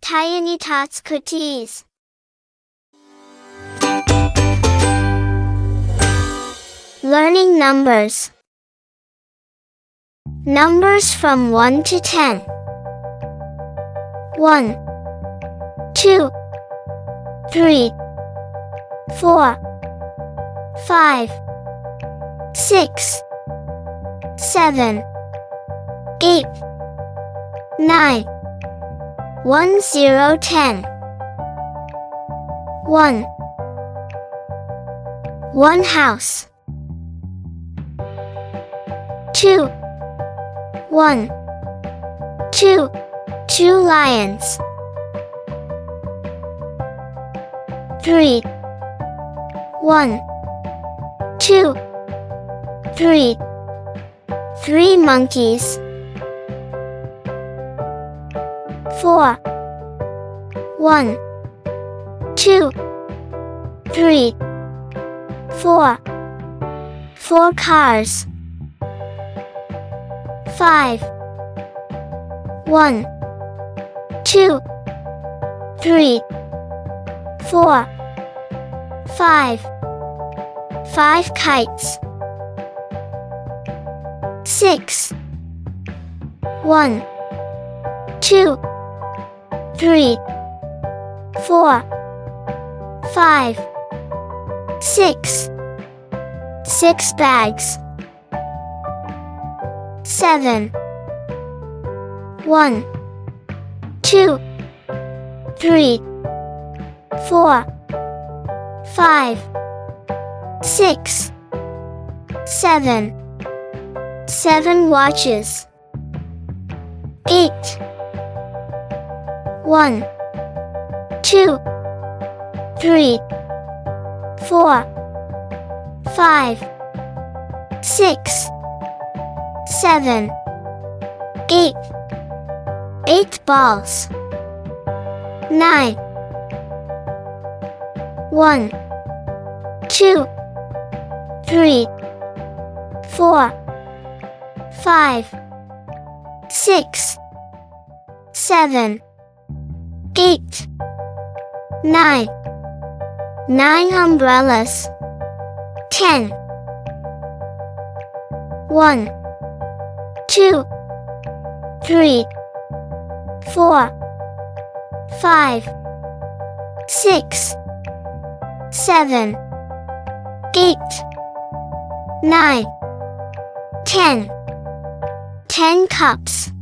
Tiny Tots Cookies. Learning numbers. Numbers from 1 to 10. 1, 2, 3, 4, 5, 6, 7, 8, 9, 1, 0, 10. 1. One house. 2. 1, 2, 2 lions. 3. 1, 2, 3, 3 monkeys. 4. 1, 2, 3, 4, 4 cars. 5. 1, 2, 3, 4, 5, 5 kites. 6. 1, 2, 3, 4, 5, 6, 6 bags. 7. 1, 2, 3, 4, 5, 6, 7, 7 watches. 8. 1, 2, 3, 4, 5, 6, 7, 8, 8 balls. 9. 1, 2, 3, 4, 5, 6, 7, 8, 9, 9 umbrellas. 10. 1, 2, 3, 4, 5, 6, 7, 8, 9, 10. 10 cups.